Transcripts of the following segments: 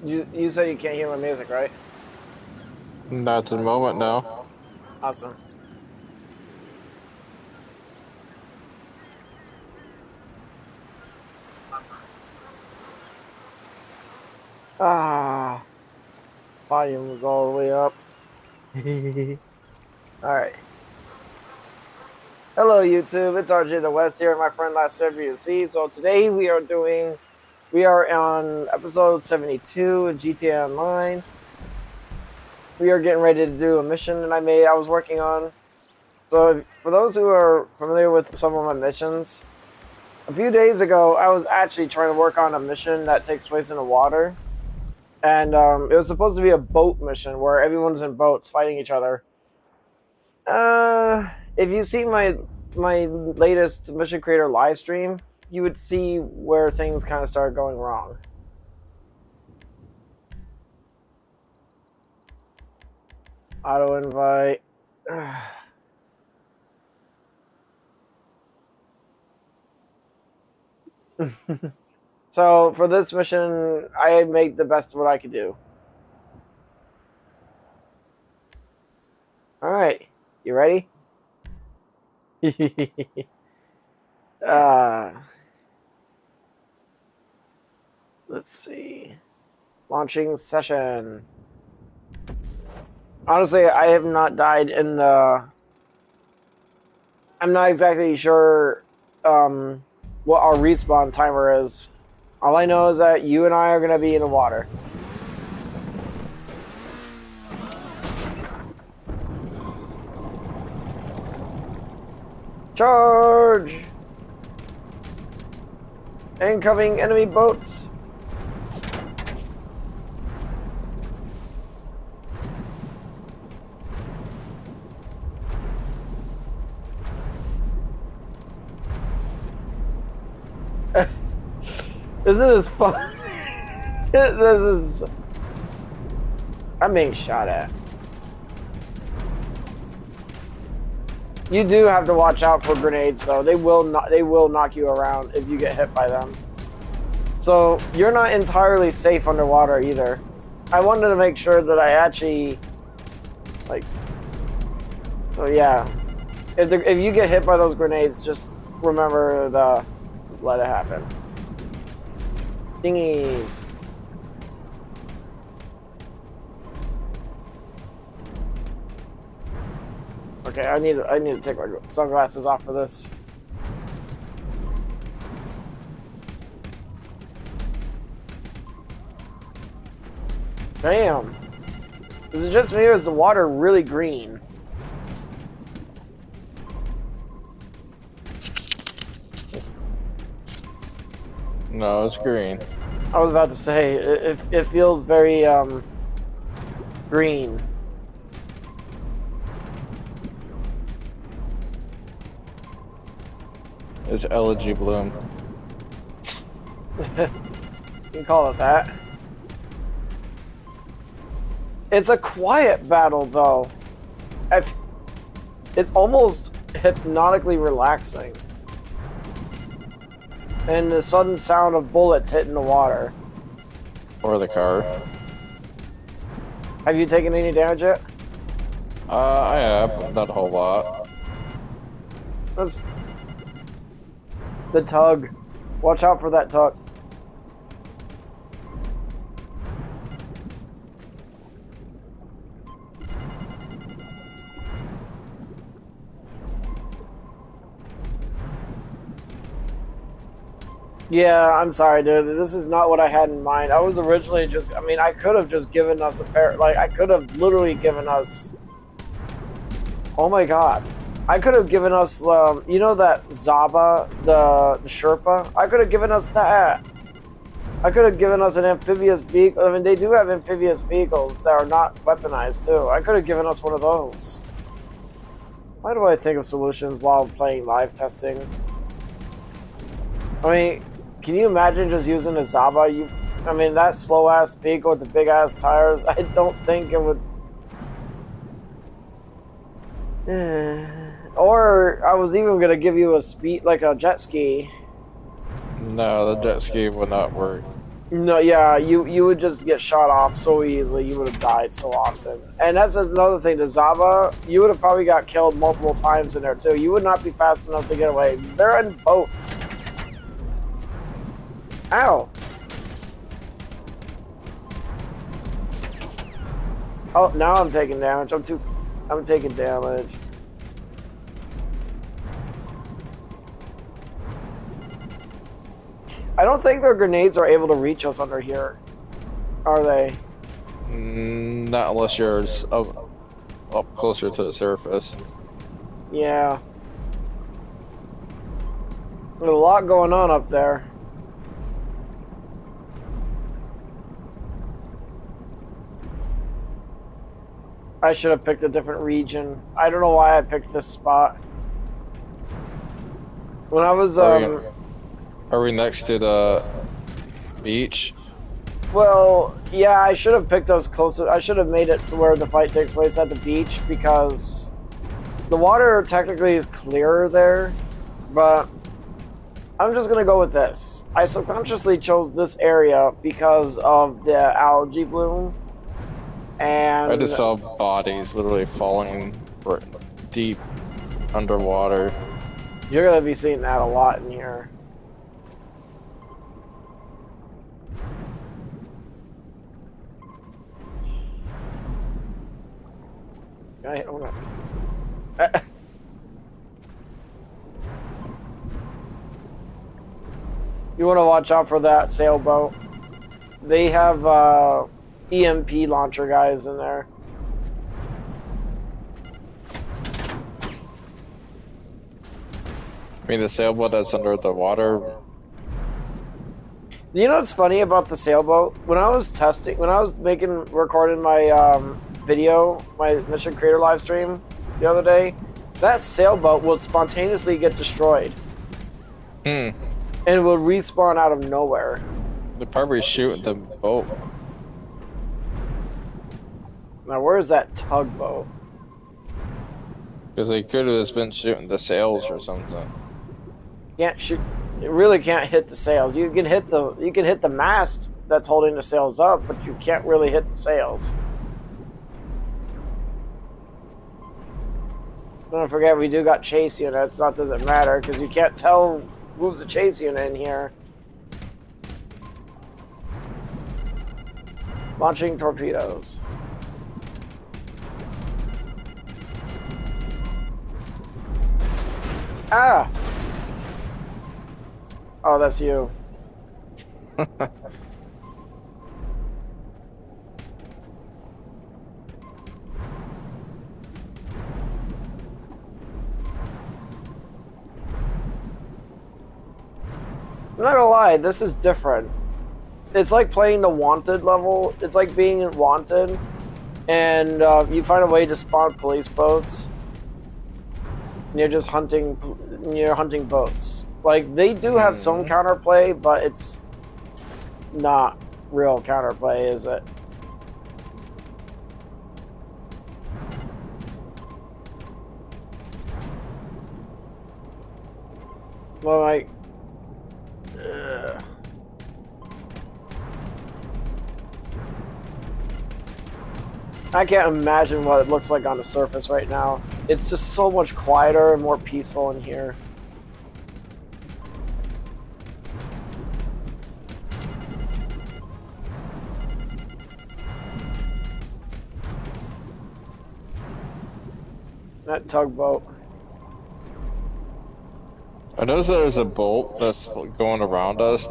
You said you can't hear my music, right? Not at the moment, no. Awesome. Ah, volume was all the way up. All right. Hello, YouTube. It's RJ the West here, my friend Last WC. So today we are on episode 72 of GTA Online. We are getting ready to do a mission that I was working on. So for those who are familiar with some of my missions, a few days ago I was actually trying to work on a mission that takes place in the water. And it was supposed to be a boat mission where everyone's in boats fighting each other. If you see my latest Mission Creator live stream, you would see where things kind of started going wrong. Auto invite. So for this mission, I made the best of what I could do. All right, you ready? uh, let's see. Launching session. Honestly, I have not died in the... I'm not exactly sure what our respawn timer is. All I know is that you and I are going to be in the water. Charge! Incoming enemy boats! Isn't this fun? This is... I'm being shot at. You do have to watch out for grenades, though. They will knock you around if you get hit by them. So you're not entirely safe underwater either. I wanted to make sure that I actually, like, so yeah. If you get hit by those grenades, just remember just let it happen. Thingies. Okay, I need to take my sunglasses off for this. Damn. Is it just me or is the water really green? No, it's green. I was about to say, it feels very, green. It's elegy bloom. You can call it that. It's a quiet battle, though. It's almost hypnotically relaxing. And the sudden sound of bullets hitting the water. Or the car. Have you taken any damage yet? I have. Not a whole lot. That's the tug. Watch out for that tug. Yeah, I'm sorry, dude. This is not what I had in mind. I was originally I mean, I could have just given us I could have literally given us... Oh my god. I could have given us, you know that Zaba, the Sherpa? I could have given us that. I could have given us an amphibious vehicle. I mean, they do have amphibious vehicles that are not weaponized, too. I could have given us one of those. Why do I think of solutions while playing live testing? I mean, can you imagine just using a Zaba? I mean, that slow-ass vehicle with the big-ass tires, I don't think it would... Or I was even going to give you a jet ski. No, the jet ski will not work. No, yeah, you would just get shot off so easily. You would have died so often. And that's another thing. The Zava, you would have probably got killed multiple times in there too. You would not be fast enough to get away. They're in boats. Ow. Oh, now I'm taking damage. I'm taking damage. I don't think their grenades are able to reach us under here. Are they? Not unless you're up closer to the surface. Yeah. There's a lot going on up there. I should have picked a different region. I don't know why I picked this spot. When I was, Are we next to the beach? well, yeah, I should have picked us closer. I should have made it where the fight takes place at the beach because the water technically is clearer there, but I'm just gonna go with this. I subconsciously chose this area because of the algae bloom, and I just saw bodies literally falling deep underwater. you're gonna be seeing that a lot in here. You want to watch out for that sailboat. They have EMP launcher guys in there. I mean, the sailboat that's under the water. You know what's funny about the sailboat? When I was recording my video, my Mission Creator live stream the other day, that sailboat would spontaneously get destroyed. Hmm. And it would respawn out of nowhere. They're probably shooting the boat. Now, where's that tugboat? Because they could have just been shooting the sails or something. Can't shoot. It really can't hit the sails. You can hit the mast that's holding the sails up, but you can't really hit the sails. Don't forget, we do got chase units. That doesn't matter because you can't tell who's a chase unit in here. Launching torpedoes. Ah! Oh, that's you. I'm not gonna lie, this is different. It's like playing the Wanted level. It's like being in Wanted, and you find a way to spawn police boats. And you're just hunting. You're hunting boats. Like they do have some counterplay, but it's not real counterplay, is it? Well, like. I can't imagine what it looks like on the surface right now. It's just so much quieter and more peaceful in here. That tugboat. I noticed there's a boat that's going around us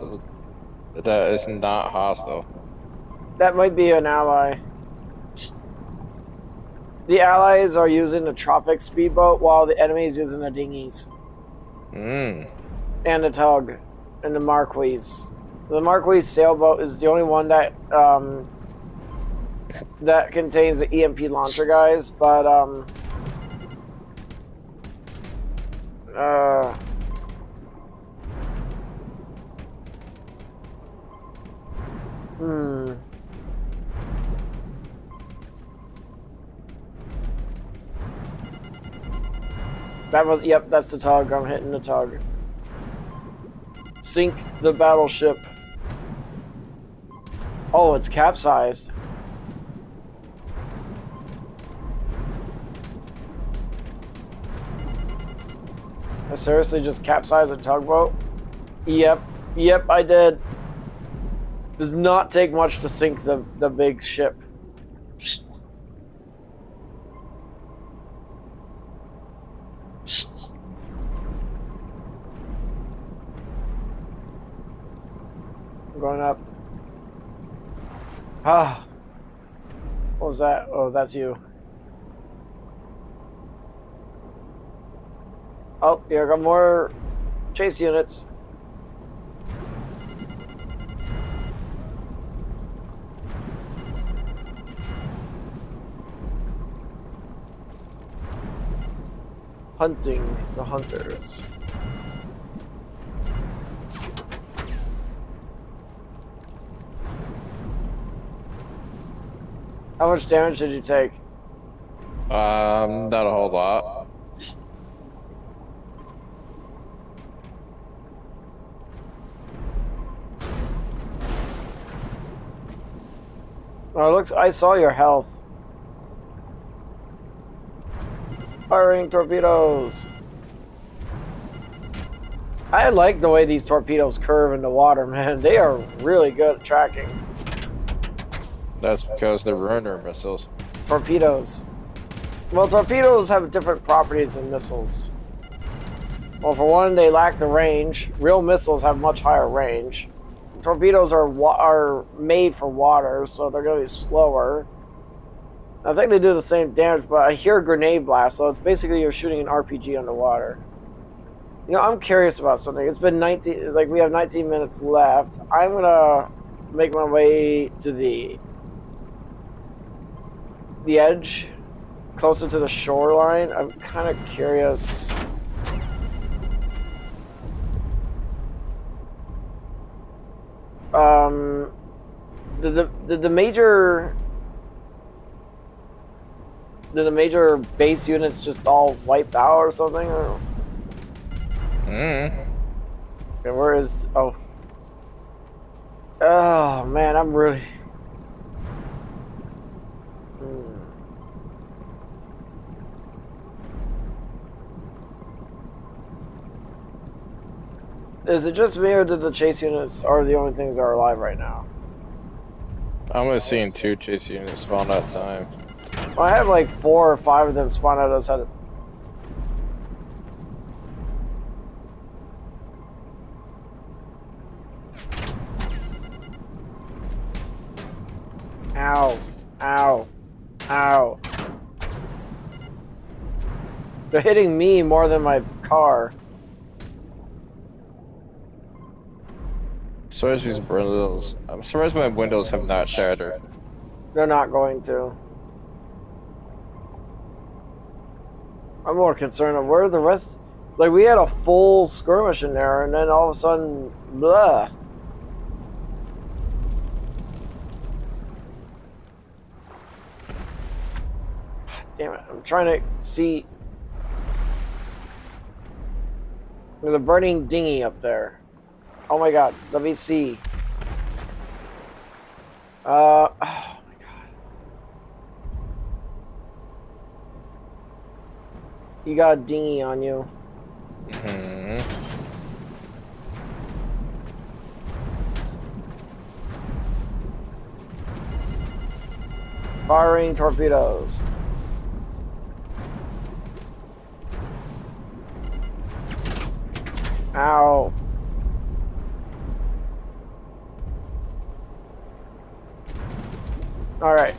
that is not hostile. That might be an ally. The allies are using the Tropic speedboat while the enemy is using the dinghies. Mm. And the tug. And the Marquis. The Marquis sailboat is the only one that that contains the EMP launcher guys, but that was, yep, that's the tug. I'm hitting the tug. Sink the battleship. Oh, it's capsized. I seriously just capsized a tugboat? Yep. Yep, I did. Does not take much to sink the big ship. I'm going up. Ah. What was that? Oh, that's you. Oh, here got more chase units. Hunting the hunters. How much damage did you take? Not a whole lot. Oh, it looks. I saw your health. Firing torpedoes. I like the way these torpedoes curve in the water, man. They are really good at tracking. That's because they're runner missiles. Torpedoes. Well, torpedoes have different properties than missiles. Well, for one, they lack the range. Real missiles have much higher range. Torpedoes are made for water, so they're going to be slower. I think they do the same damage, but I hear grenade blast, so it's basically you're shooting an RPG underwater. You know, I'm curious about something. It's been 19, like we have 19 minutes left. I'm gonna make my way to the edge, closer to the shoreline. I'm kind of curious. Did the major base units just all wipe out or something? Or... Mm. Okay, where is... Oh, man, I'm really... Is it just me, or did the chase units are the only things that are alive right now? I'm only seeing 2 chase units spawn at a time. Well, I have like 4 or 5 of them spawn out us at... Ow. Ow. Ow. They're hitting me more than my car. Surprised these windows. I'm surprised my windows have not shattered. They're not going to. I'm more concerned of where the rest... Like, we had a full skirmish in there, and then all of a sudden... Blah. Damn it, I'm trying to see... There's a burning dinghy up there. Oh my god, let me see. Oh my god. You got a dinghy on you. Mm-hmm. Firing torpedoes. Ow. Alright.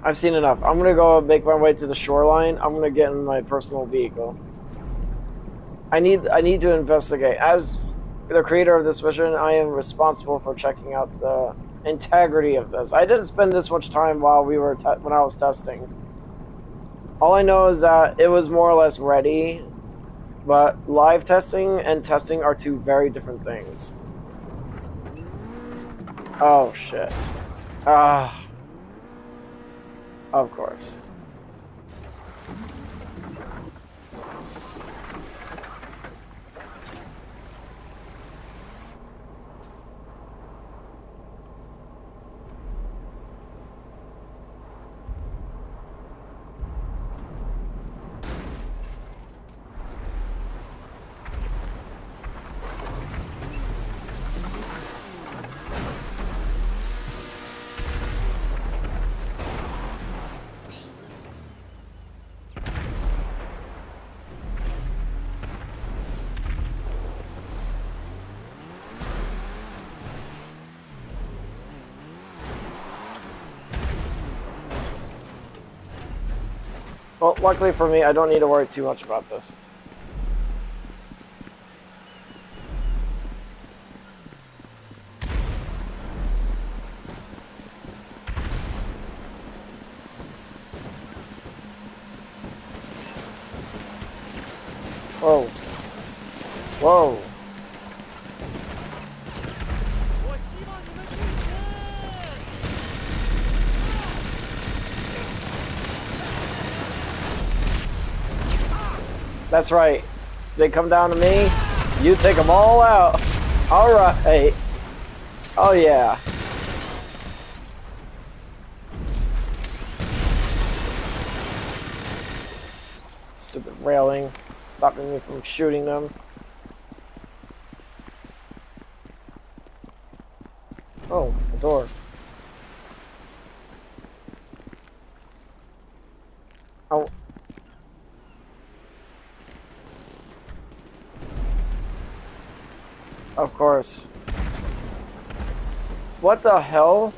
I've seen enough. I'm gonna go make my way to the shoreline. I'm gonna get in my personal vehicle. I need to investigate. As the creator of this mission, I am responsible for checking out the integrity of this. I didn't spend this much time while we were when I was testing. All I know is that it was more or less ready, but live testing and testing are 2 very different things. Oh shit. Ah. Of course. Well, luckily for me, I don't need to worry too much about this. Whoa. Whoa. That's right. They come down to me, you take them all out. All right. Oh, yeah. Stupid railing, stopping me from shooting them. Oh, a door. Oh. Of course. What the hell?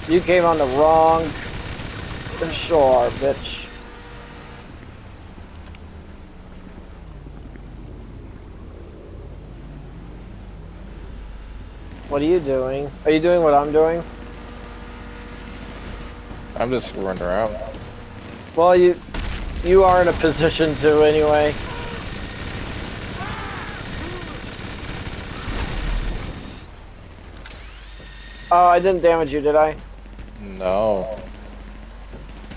You came on the wrong shore, bitch. What are you doing? Are you doing what I'm doing? I'm just running around. Well, you are in a position to anyway. Oh, I didn't damage you, did I? No.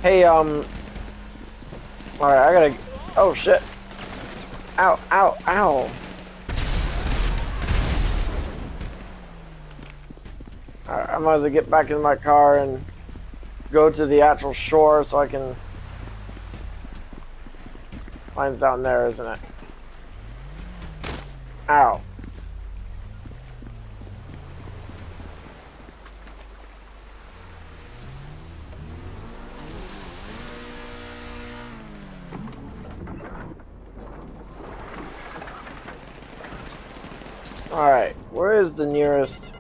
Hey, alright, I gotta... Oh, shit. Ow, ow, ow. Alright, I might as well get back in my car and go to the actual shore so I can... Mine's down there, isn't it? Ow. Alright, where is the nearest...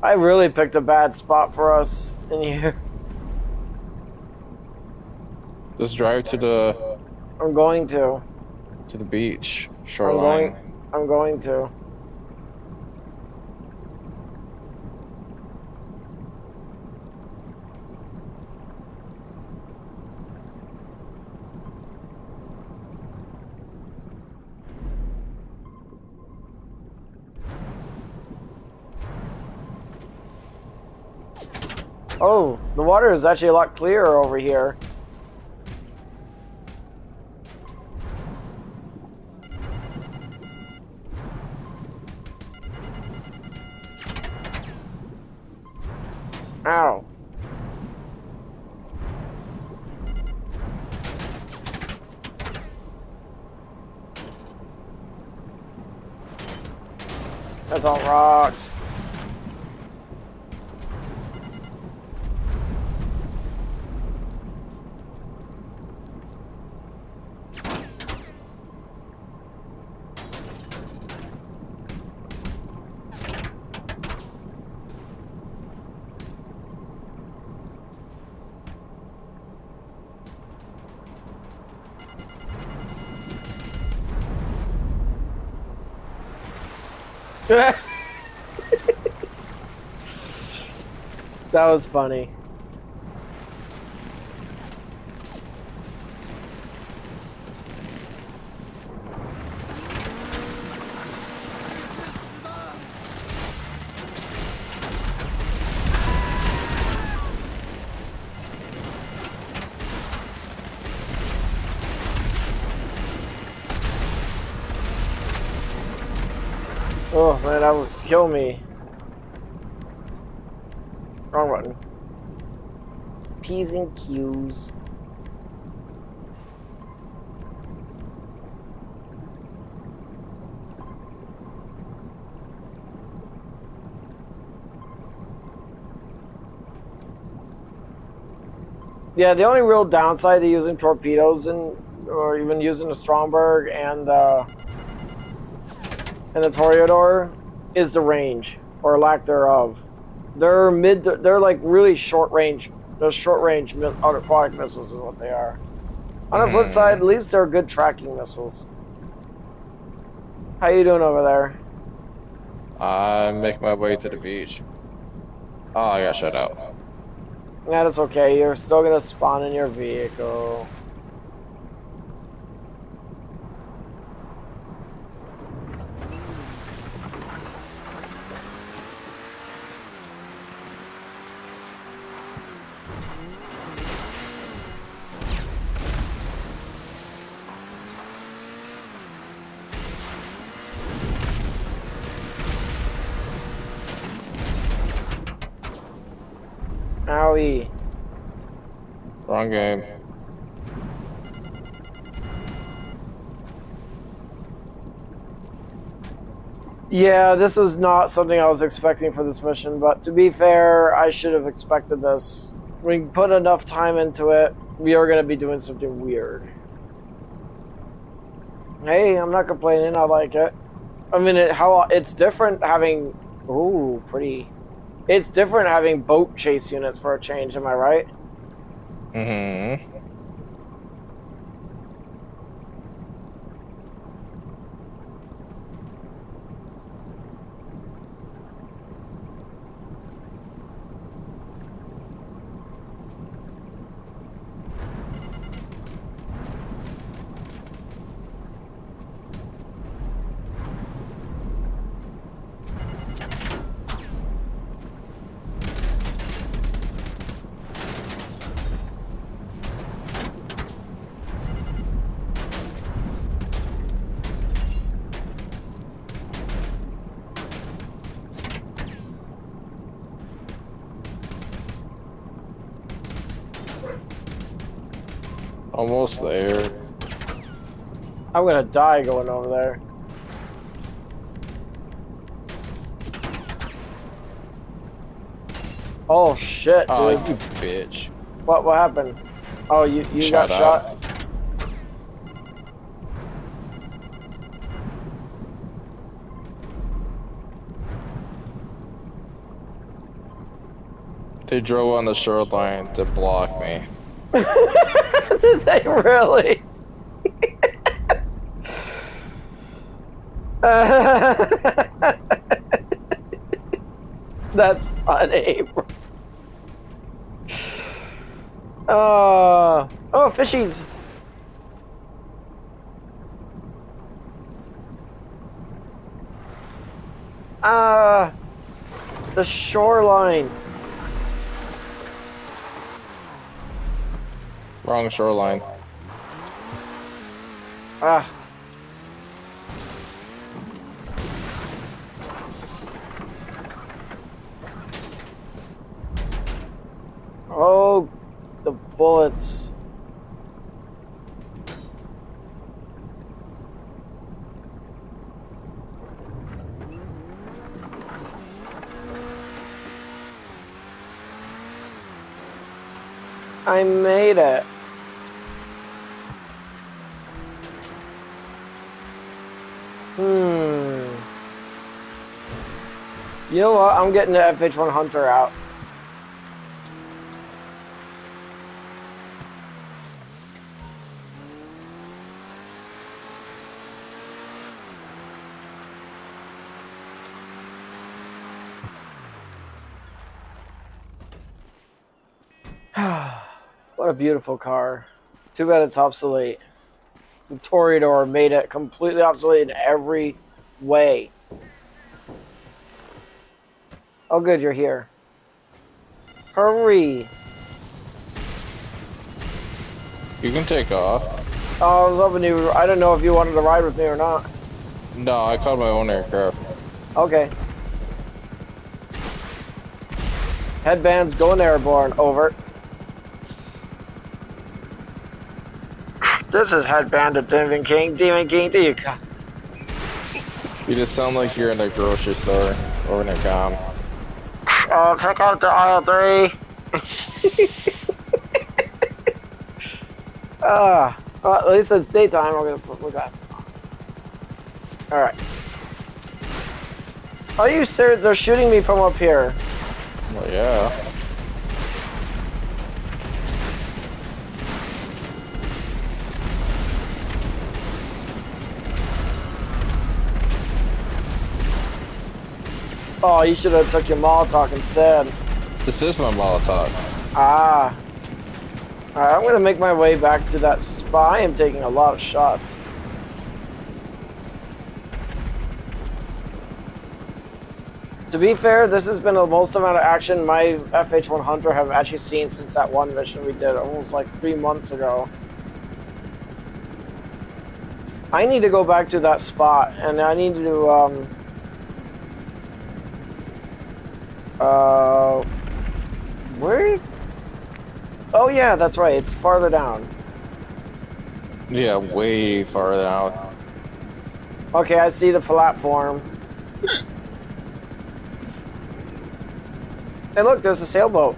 I really picked a bad spot for us in here. Just drive to the I'm going to. beach shoreline. I'm going to. Oh, the water is actually a lot clearer over here. Ow. That's all rocks. That was funny. Oh man, that would kill me. Wrong button. P's and Q's. Yeah, the only real downside to using torpedoes or even using the Stromberg and the Toreador is the range or lack thereof. They're like really short range. They're short range aquatic missiles is what they are. On the flip side, at least they're good tracking missiles. How you doing over there? I make my way to the beach. Oh, I got shut out. Yeah, that's okay. You're still gonna spawn in your vehicle. Owie. Wrong game. Yeah, this was not something I was expecting for this mission, but to be fair, I should have expected this. We put enough time into it, we are going to be doing something weird. Hey, I'm not complaining, I like it. I mean, it's different having... Ooh, pretty... It's different having boat chase units for a change, am I right? Mm-hmm. Almost there. I'm gonna die going over there. Oh shit, dude. Oh, you bitch. What happened? Oh, you got shot? They drove on the shoreline to block me. Did they really? That's funny. Oh, fishies. The shoreline. Wrong shoreline. Ah. Oh, the bullets. I made it. You know what? I'm getting the FH1 Hunter out. What a beautiful car. Too bad it's obsolete. The Toreador made it completely obsolete in every way. Oh good, you're here. Hurry! You can take off. Oh, I was hoping I don't know if you wanted to ride with me or not. No, I called my own aircraft. Okay. Headbands going airborne. Over. This is Headband of Demon King. Demon King, do you come? You just sound like you're in a grocery store or in a com. Oh, check out the aisle 3. Well, at least it's daytime. We're gonna put my glasses on. Alright. Are you serious? They're shooting me from up here. Well, yeah. Oh, you should have took your Molotov instead. This is my Molotov. Ah. Alright, I'm gonna make my way back to that spot. I am taking a lot of shots. To be fair, this has been the most amount of action my FH100 have actually seen since that one mission we did almost like 3 months ago. I need to go back to that spot, and I need to, where? Oh yeah, that's right, it's farther down. Yeah, way farther out. Okay, I see the platform. Hey look, there's a sailboat.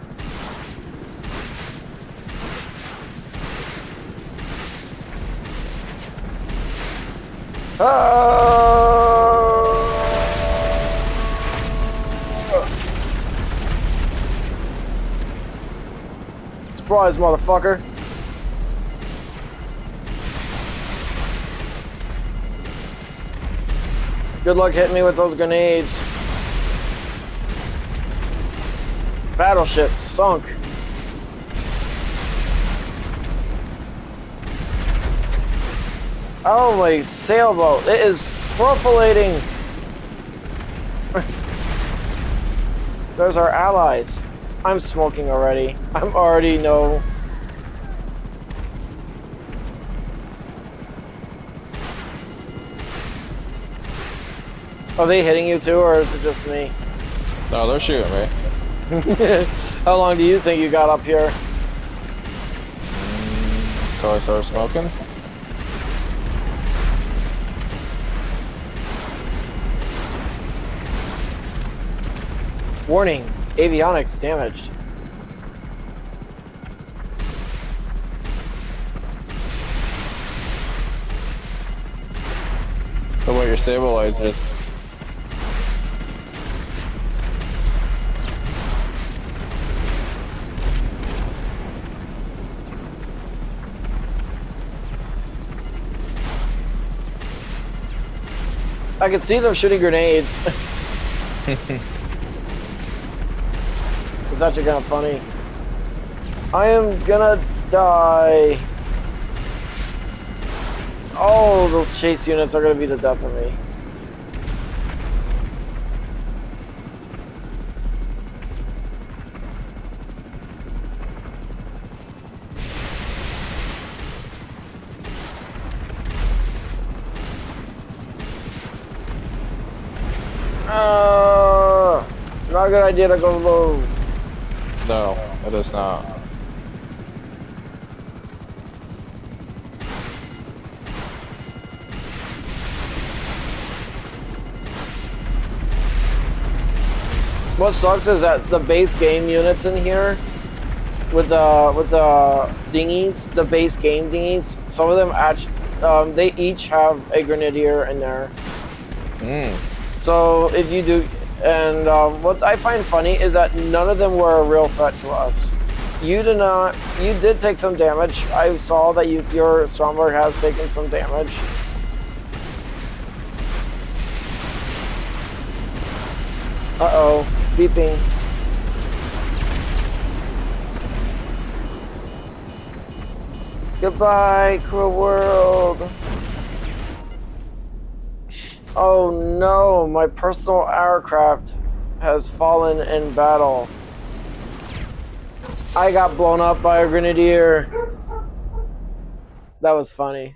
Surprise, motherfucker. Good luck hitting me with those grenades. Battleship sunk. Oh my sailboat, it is profilating. There's our allies. I'm smoking already. I'm already no. Are they hitting you too, or is it just me? No, they're shooting me. How long do you think you got up here? So I started smoking. Warning, avionics damaged. So what your stabilizers? I can see them shooting grenades. It's actually kind of funny. I am gonna die. Oh, those chase units are gonna be the death of me. Not a good idea to go low. No, it is not. What sucks is that the base game units in here, with the dinghies, the base game dinghies, some of them actually, they each have a grenadier in there. So if you do, and what I find funny is that none of them were a real threat to us. You did not. You did take some damage. I saw that your Stromberg has taken some damage. Uh-oh, beeping. Goodbye, cruel world. Oh no, my personal aircraft has fallen in battle. I got blown up by a grenadier. That was funny.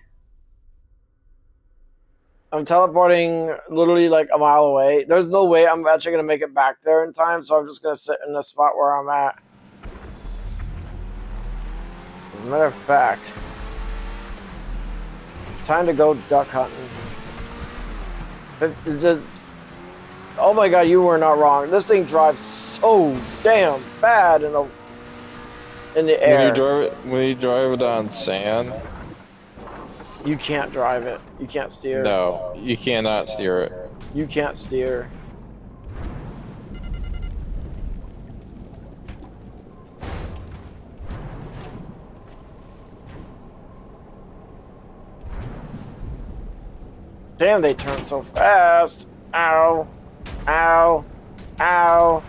I'm teleporting literally like a mile away. There's no way I'm actually gonna make it back there in time, so I'm just gonna sit in the spot where I'm at. As a matter of fact, time to go duck hunting. Oh my god, you were not wrong. This thing drives so damn bad in the air. When you drive it on sand, You can't drive it. You can't steer. no, you cannot steer it. You can't steer. Damn, they turn so fast. Ow. Ow. Ow.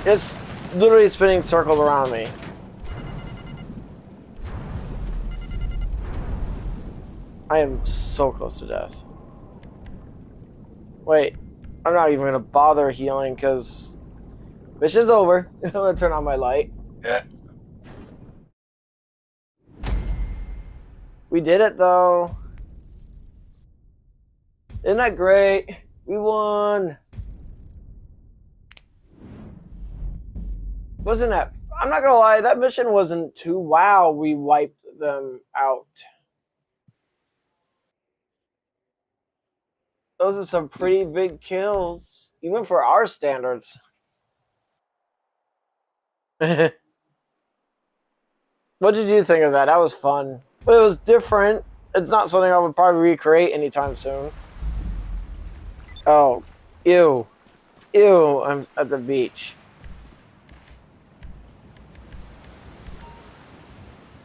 It's literally spinning circles around me. I am so close to death. Wait, I'm not even gonna bother healing because mission's over. I'm gonna turn on my light. We did it though. Isn't that great? We won. Wasn't that? I'm not gonna lie, that mission wasn't too wow. We wiped them out. Those are some pretty big kills, even for our standards. What did you think of that? That was fun. But it was different. It's not something I would probably recreate anytime soon. Oh, ew. Ew, I'm at the beach.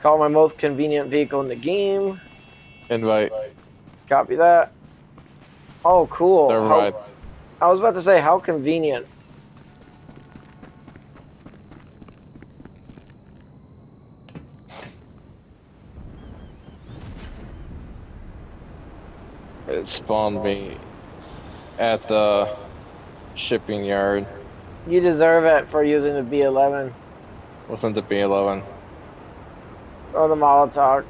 Call my most convenient vehicle in the game. Invite. Copy that. Oh, cool. Never mind. I was about to say, how convenient. It spawned me at the shipping yard. You deserve it for using the B11 Wasn't the B11. or the Molotov.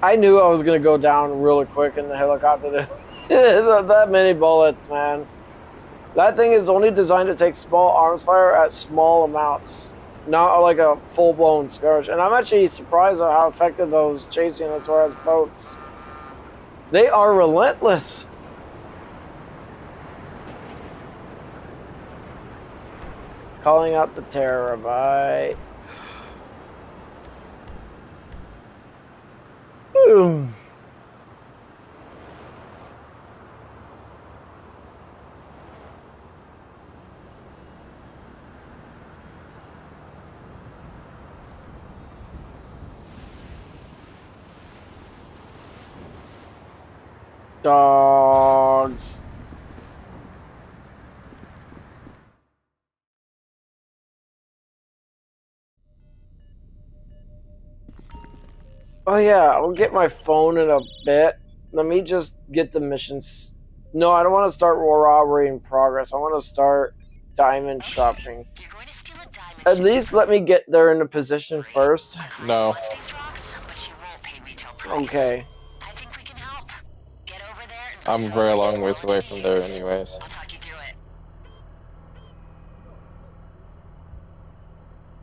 I knew I was going to go down really quick in the helicopter. That many bullets, man. That thing is only designed to take small arms fire at small amounts. Not like a full-blown scourge. And I'm actually surprised at how effective those chasing as far as boats. They are relentless. Calling out the Terabyte. Boom. Dogs. Oh yeah, I'll get my phone in a bit. Let me just get the missions. No, I don't want to start robbery in progress. I want to start diamond shopping. At least let me get there in a position first. No. Okay. I'm very long ways away from there anyways.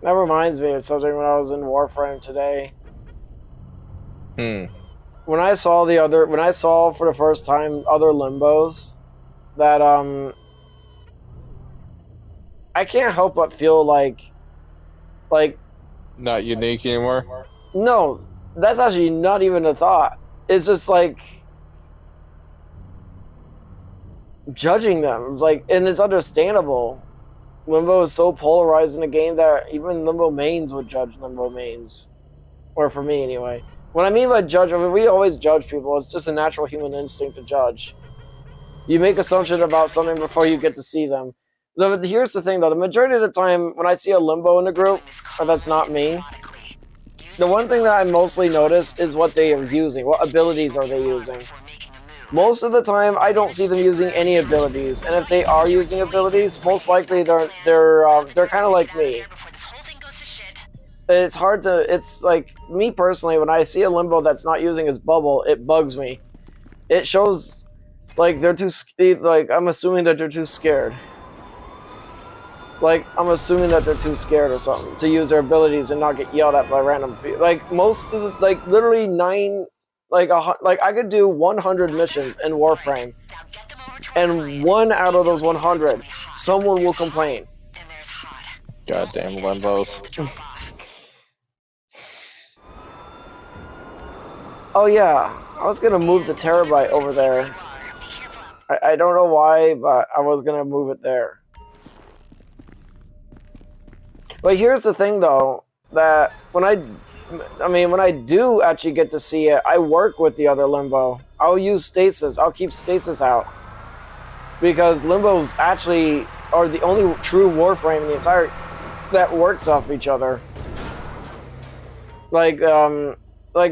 That reminds me of something when I was in Warframe today. When I saw for the first time other limbos, that I can't help but feel like not unique anymore. No, that's actually not even a thought. It's just like judging them. It's like, and it's understandable. Limbo is so polarized in the game that even Limbo mains would judge Limbo mains, or for me anyway. What I mean by judge, I mean, we always judge people. It's just a natural human instinct to judge. You make assumptions about something before you get to see them. Here's the thing, though. The majority of the time, when I see a Limbo in the group, or that's not me, the one thing that I mostly notice is what they are using. What abilities are they using? Most of the time, I don't see them using any abilities, and if they are using abilities, most likely they're kind of like me. It's hard to. It's like me personally, when I see a limbo that's not using his bubble, it bugs me. It shows like they're too. Like I'm assuming that they're too scared. Like I'm assuming that they're too scared or something to use their abilities and not get yelled at by random people. Like most of the, like literally nine, like I could do 100 missions in Warframe, and one out of those 100, someone will complain. Goddamn limbos. Oh yeah, I was gonna move the terabyte over there. I don't know why, but I was gonna move it there. But here's the thing, though, that when when I do actually get to see it, I work with the other Limbo. I'll use stasis. I'll keep stasis out because Limbos actually are the only true Warframe in the entire that works off each other. Like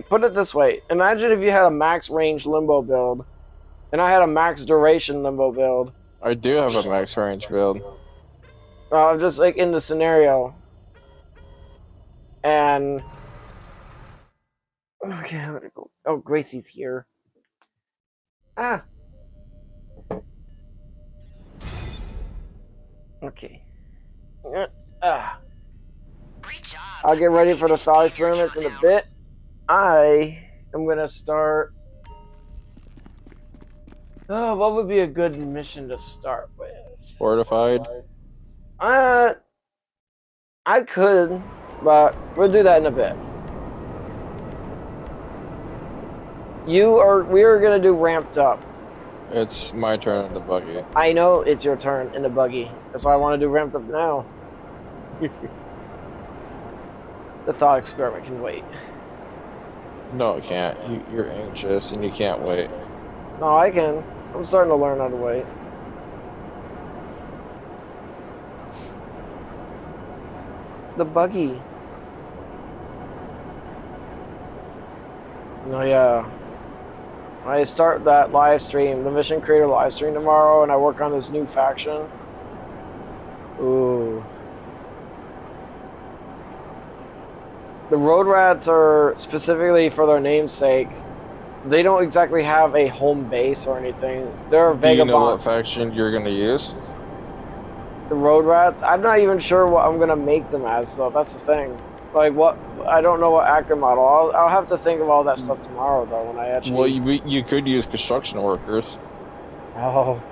put it this way: imagine if you had a max range Limbo build, and I had a max duration Limbo build. I do have a max range build. Just like in the scenario. And okay, let me go. Oh, Gracie's here. Ah. Okay. Ah. I'll get ready for the thought experiments in a bit. I am gonna start. Oh, what would be a good mission to start with? Fortified. I could, but we'll do that in a bit. We are gonna do ramped up. It's my turn in the buggy. I know it's your turn in the buggy. That's why I want to do ramped up now. The thought experiment can wait. No, it can't. You're anxious and you can't wait. No, I can. I'm starting to learn how to wait. The buggy. No, yeah. I start that live stream, the Mission Creator live stream tomorrow, and I work on this new faction. Ooh. The Road Rats are specifically for their namesake. They don't exactly have a home base or anything. They're a vagabond. Do you know what faction you're gonna use? The Road Rats? I'm not even sure what I'm gonna make them as, though. That's the thing. Like, what? I don't know what actor model. I'll have to think of all that stuff tomorrow, though, when I actually... Well, you could use construction workers. Oh.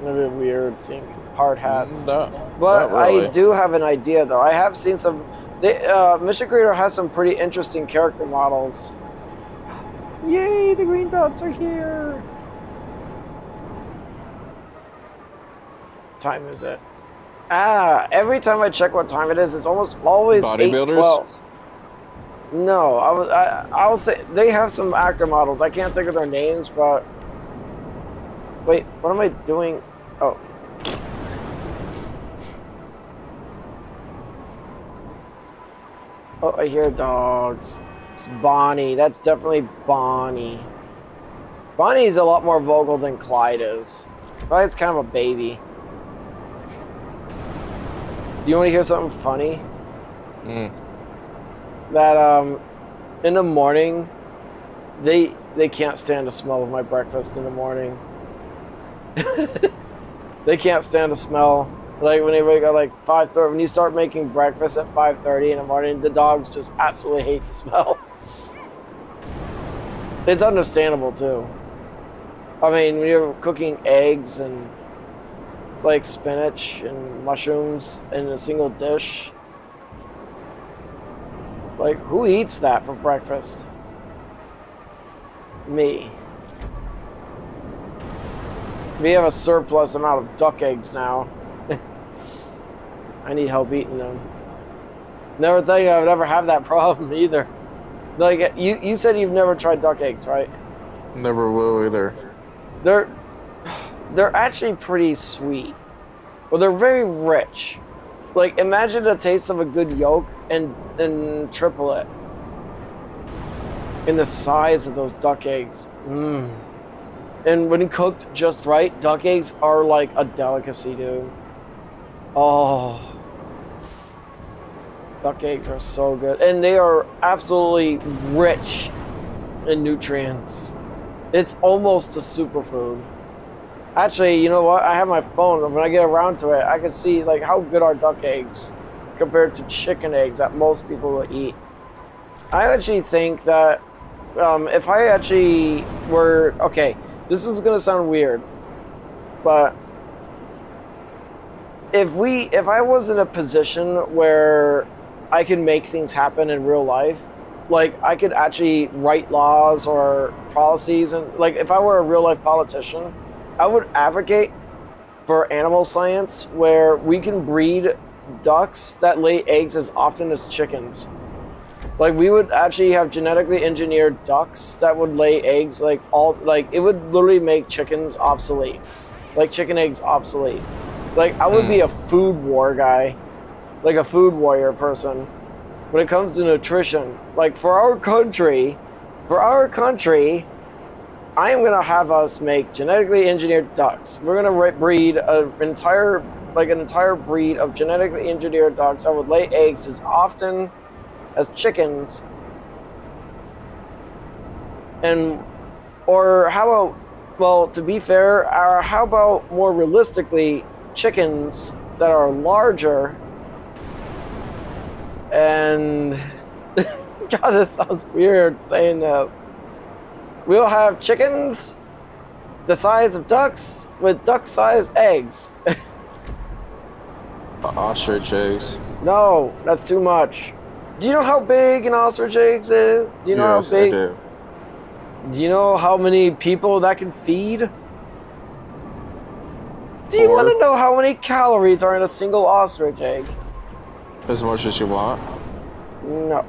It'd be weird seeing hard hats. No, but not really. I do have an idea, though. I have seen some... Mission Creator has some pretty interesting character models. Yay, the green dots are here! What time is it? Ah, every time I check what time it is, it's almost always 8:12. No, I'll think they have some actor models. I can't think of their names, but wait, what am I doing? Oh. Oh, I hear dogs. It's Bonnie. That's definitely Bonnie. Bonnie's a lot more vocal than Clyde is. Clyde's kind of a baby. Do you want to hear something funny? That in the morning, they can't stand the smell of my breakfast in the morning. They can't stand the smell. Like when they wake up like 5:30, when you start making breakfast at 5:30 in the morning, the dogs just absolutely hate the smell. It's understandable too. I mean, when you're cooking eggs and like spinach and mushrooms in a single dish, like who eats that for breakfast? Me. We have a surplus amount of duck eggs now. I need help eating them. Never think I would ever have that problem either. Like you said you've never tried duck eggs, right? Never will either. They're actually pretty sweet. Well, they're very rich. Like imagine the taste of a good yolk and triple it. In the size of those duck eggs. Mmm. And when cooked just right, duck eggs are like a delicacy, dude. Oh, duck eggs are so good. And they are absolutely rich in nutrients. It's almost a superfood. Actually, you know what? I have my phone. When I get around to it, I can see like how good are duck eggs compared to chicken eggs that most people will eat. I actually think that if I actually were okay, this is gonna sound weird, but if I was in a position where I could make things happen in real life, like I could actually write laws or policies, and like if I were a real life politician, I would advocate for animal science where we can breed ducks that lay eggs as often as chickens. Like we would actually have genetically engineered ducks that would lay eggs like it would literally make chickens obsolete. Like chicken eggs obsolete. Like I would be a food war guy, like a food warrior person when it comes to nutrition. Like for our country, I am gonna have us make genetically engineered ducks. We're gonna breed an entire breed of genetically engineered ducks that would lay eggs as often as chickens. And or how about, well, to be fair, how about more realistically, chickens that are larger and God, this sounds weird saying this. We'll have chickens the size of ducks with duck-sized eggs. Ostrich eggs. No, that's too much. Do you know how big an ostrich egg is? Do you know how Yes, I big? do. Do you know how many people that can feed? Do you want to know how many calories are in a single ostrich egg? As much as you want. No.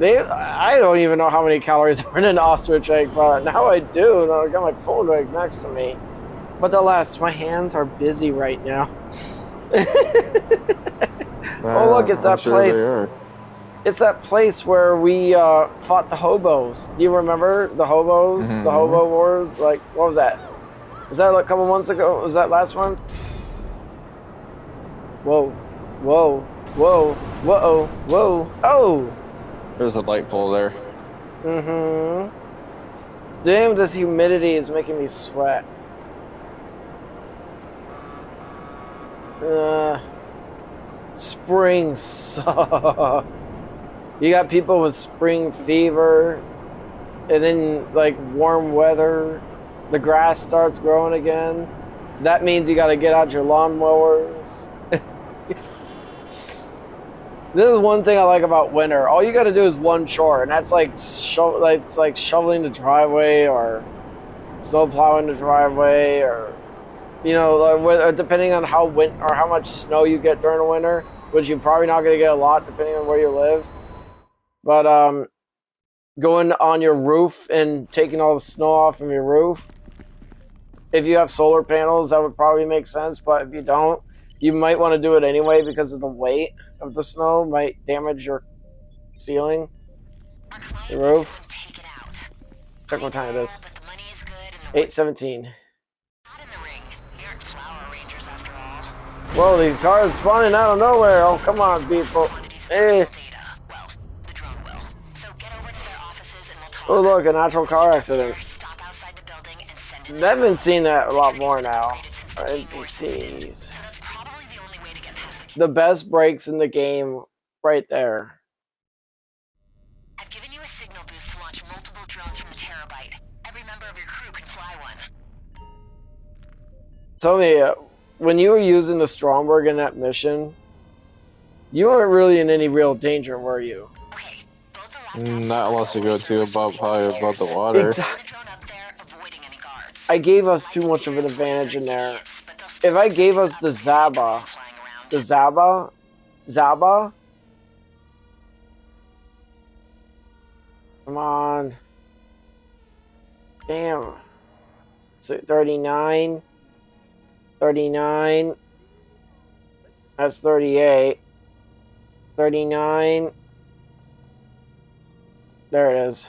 I don't even know how many calories are in an ostrich egg, but now I do. And I got my phone right next to me. But alas, my hands are busy right now. Oh look, it's that place. It's that place where we fought the hobos. Do you remember the hobos? The hobo wars? Like, what was that? Was that like a couple months ago? Was that last month? Whoa. Whoa. Whoa. Whoa. Whoa. Oh! There's a light pole there. Mm-hmm. Damn, this humidity is making me sweat. Spring sucks. You got people with spring fever, and then like warm weather, the grass starts growing again. That means you got to get out your lawnmowers. This is one thing I like about winter. All you got to do is one chore, and that's like shoveling the driveway or snow plowing the driveway, or depending on how much snow you get during the winter, which you're probably not going to get a lot depending on where you live. But going on your roof and taking all the snow off from your roof. If you have solar panels, that would probably make sense. But if you don't, you might want to do it anyway because of the weight of the snow might damage your ceiling, the roof. Check what time it is. 8:17. Whoa, these cars spawning out of nowhere. Oh, come on, people. Hey. Oh, look, a natural car accident. I've been seeing that a lot more now. NPCs. The best brakes in the game, right there. I've given you a signal boost to launch multiple drones from the Terabyte. Every member of your crew can fly one. Tell me, when you were using the Stromberg in that mission, you weren't really in any real danger, were you? Okay, both are Not unless you go too above the water. Exactly. I gave us too much of an advantage in there. If I gave us the Zaba, come on. Damn. So 39. 39. That's 38. 39. There it is.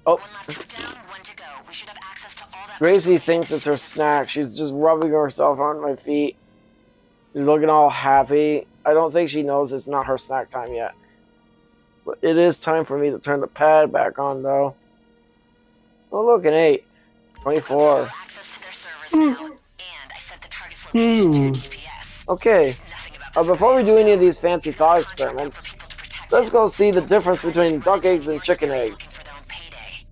Oh, One laptop down, one to go. We should have access to all that Gracie personal thinks data it's soon her as it's done. snack. She's just rubbing herself on my feet. She's looking all happy. I don't think she knows it's not her snack time yet. But it is time for me to turn the pad back on, though. Oh, look, an 8. We've got full 24. access to their servers now, and I set the target's location to your GPS. Okay. There's nothing about this guy Before we I do don't any of know. these fancy He's got thought a contract with our experiments, people to protect let's him. go see the Won't be difference surprised if we between run duck into any eggs and more chicken scaries looking eggs. for their own payday.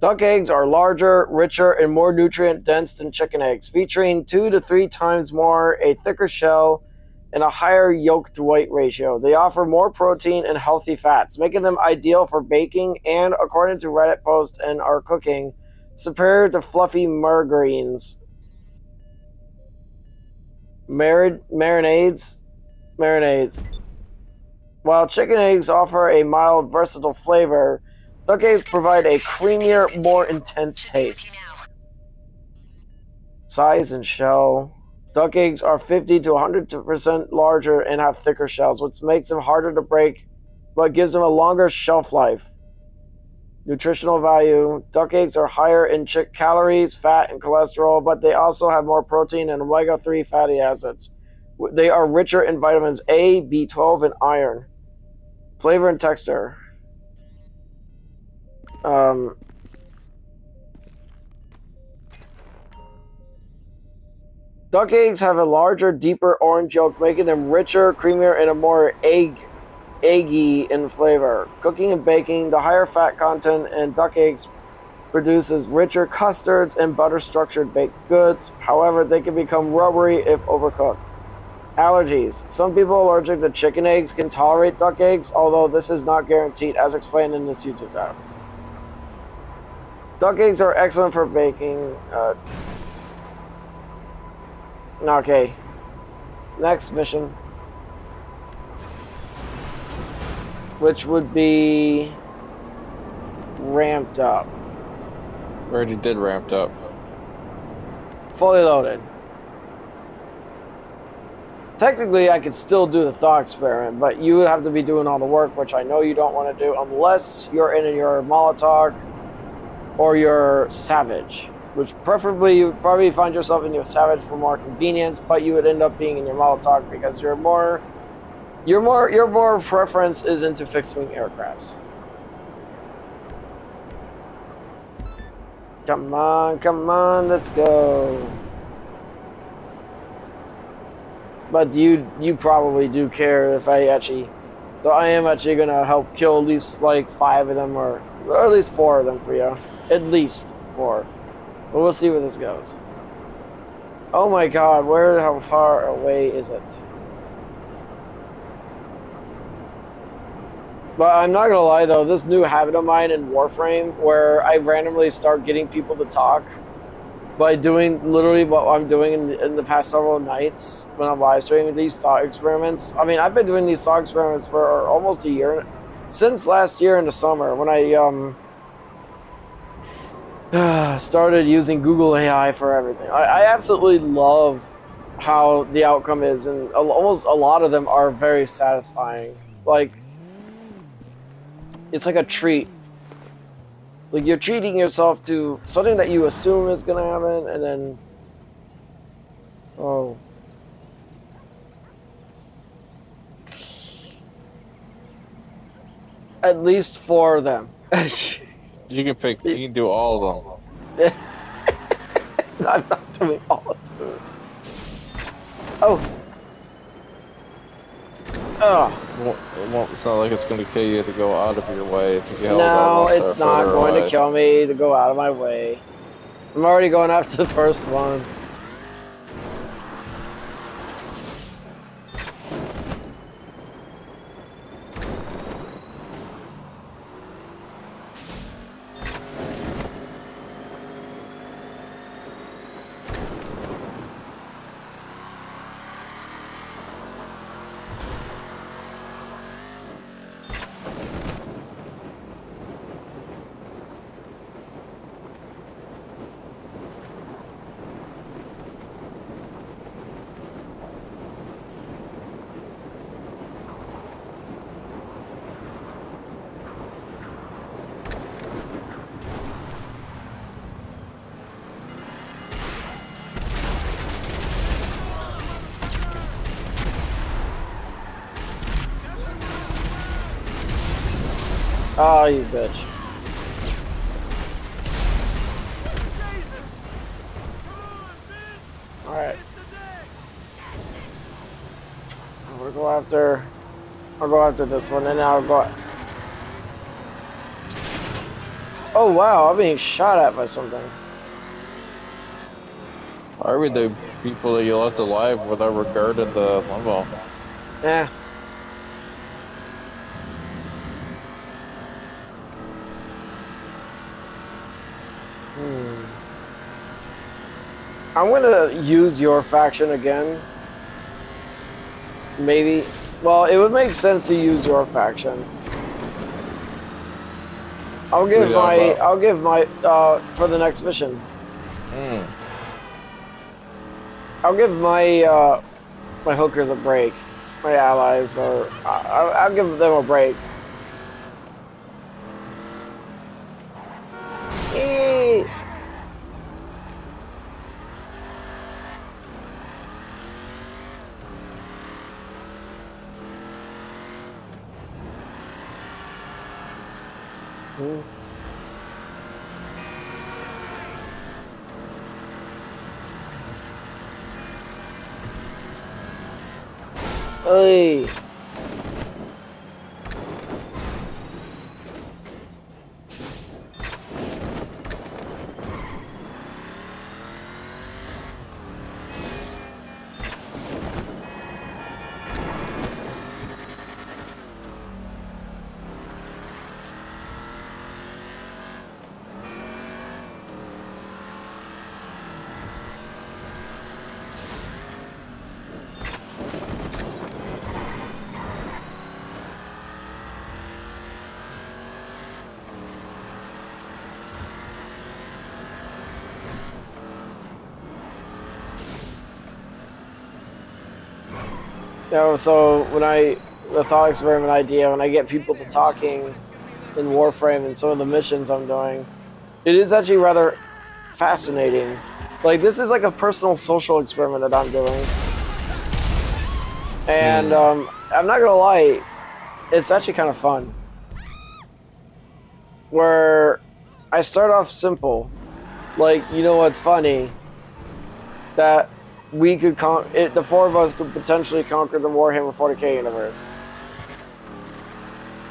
Duck eggs are larger, richer, and more nutrient dense than chicken eggs, featuring 2 to 3 times more, a thicker shell, and a higher yolk to white ratio. They offer more protein and healthy fats, making them ideal for baking and, according to Reddit posts and our cooking, superior to fluffy margarines. Marinades? Marinades. While chicken eggs offer a mild, versatile flavor, duck eggs That's good provide work. a The tank's creamier, good more too. intense Should be empty taste. now. Size and shell. Duck eggs are 50 to 100% larger and have thicker shells, which makes them harder to break, but gives them a longer shelf life. Nutritional value. Duck eggs are higher in calories, fat, and cholesterol, but they also have more protein and omega-3 fatty acids. They are richer in vitamins A, B12, and iron. Flavor and texture. Um, Duck eggs have a larger, deeper orange yolk, making them richer, creamier, and a more eggy in flavor. Cooking and baking, the higher fat content in duck eggs produces richer custards and butter-structured baked goods. However, they can become rubbery if overcooked. Allergies. Some people allergic to chicken eggs can tolerate duck eggs, although this is not guaranteed, as explained in this YouTube video. Duck eggs are excellent for baking. Okay. Next mission. Which would be ramped up. Already did ramped up. Fully loaded. Technically, I could still do the thought experiment, but you would have to be doing all the work, which I know you don't want to do unless you're in your Molotov or your Savage, which preferably you would probably find yourself in your Savage for more convenience, but you would end up being in your Molotov because your more preference is into fixed-wing aircrafts. Come on, let's go. But you probably do care if I actually, so I am actually gonna help kill at least like 5 of them, or at least 4 of them for you, at least 4. But we'll see where this goes. Oh my God, how far away is it? But I'm not gonna lie though, this new habit of mine in Warframe, where I randomly start getting people to talk by doing literally what I'm doing in the past several nights when I'm live streaming these thought experiments. I mean, I've been doing these thought experiments for almost a year, since last year in the summer when I started using Google AI for everything. I absolutely love how the outcome is, and almost a lot of them are very satisfying. Like, it's like a treat. Like, you're treating yourself to something that you assume is gonna happen, and then, oh. At least 4 of them. You can do all of them. I'm not doing all of them. Oh. Oh. It's not like it's going to kill you to go out of your way to get No, it's not going to kill me to go out of my way. I'm already going after the first one. Oh, you bitch. Alright. We'll go after... I'll go after this one, and I'll go... Oh, wow, I'm being shot at by something. Why would the people that you left alive without regarding the limo? Eh. I'm gonna use your faction again. Maybe. Well, it would make sense to use your faction. I'll give my for the next mission. I'll give my my hookers a break. My allies, or I'll give them a break. Eee. Hey. You know, so the thought experiment idea, when I get people to talking in Warframe and some of the missions I'm doing, it is actually rather fascinating. Like, this is like a personal social experiment that I'm doing. And I'm not gonna lie, it's actually kind of fun. Where I start off simple. Like, you know what's funny? That we could the four of us could potentially conquer the Warhammer 40k universe.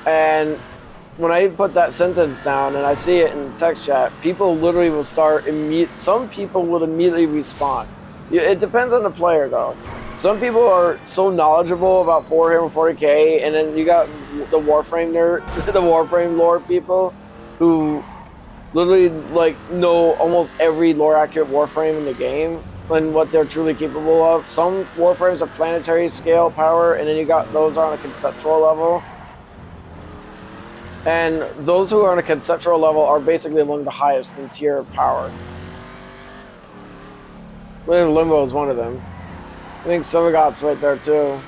And when I put that sentence down and I see it in text chat, people literally will start some people will immediately respond. It depends on the player though. Some people are so knowledgeable about Warhammer 40k, and then you got the Warframe nerd, the Warframe lore people who literally like know almost every lore accurate Warframe in the game and what they're truly capable of. Some Warframes are planetary scale power, and then you got those are on a conceptual level. And those who are on a conceptual level are basically among the highest in tier power. Limbo is one of them. I think Silvergot's right there too.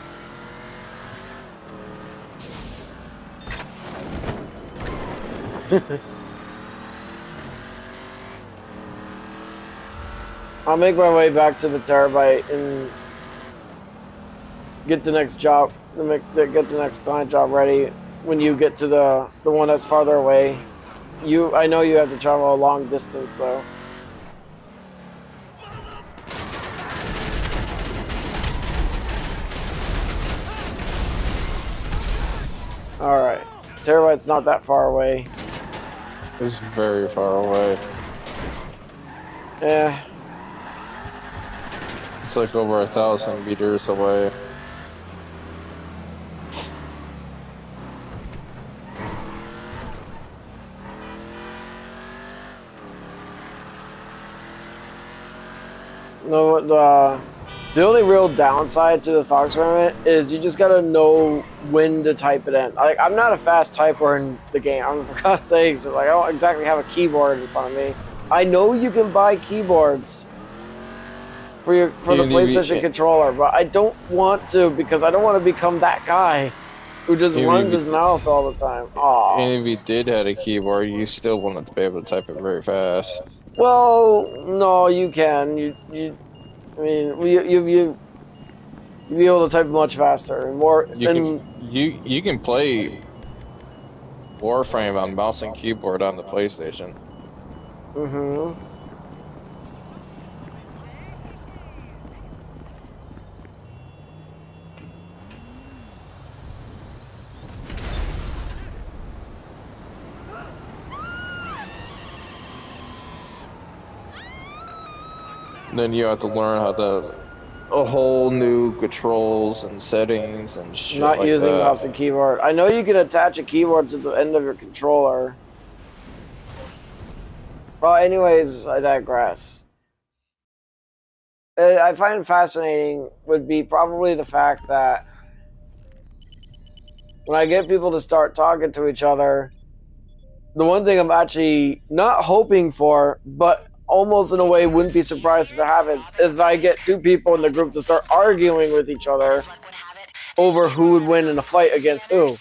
I'll make my way back to the Terabyte and get the next job, get the next client job ready. When you get to the one that's farther away, I know you have to travel a long distance though. All right, Terabyte's not that far away. It's very far away. Yeah. It's like over 1,000 meters away. No, the only real downside to the thought experiment is you just gotta know when to type it in. Like, I'm not a fast typer in the game. For God's sakes, like, I don't exactly have a keyboard in front of me. I know you can buy keyboards for the PlayStation controller, but I don't want to, because I don't want to become that guy who just runs his mouth all the time. Aww. And if you did have a keyboard, you still wouldn't be able to type it very fast. Well, no, you can. I mean, you'll be able to type much faster and more. You can play Warframe on mouse and keyboard on the PlayStation. Mm-hmm. And then you have to learn how to a whole new controls and settings and shit Not like using that. mouse and keyboard. I know you can attach a keyboard to the end of your controller. Well, anyways, I digress. I find fascinating would be probably the fact that when I get people to start talking to each other, the one thing I'm actually not hoping for, but almost in a way wouldn't be surprised if it happens, is if I get two people in the group to start arguing with each other over who would win in a fight against who,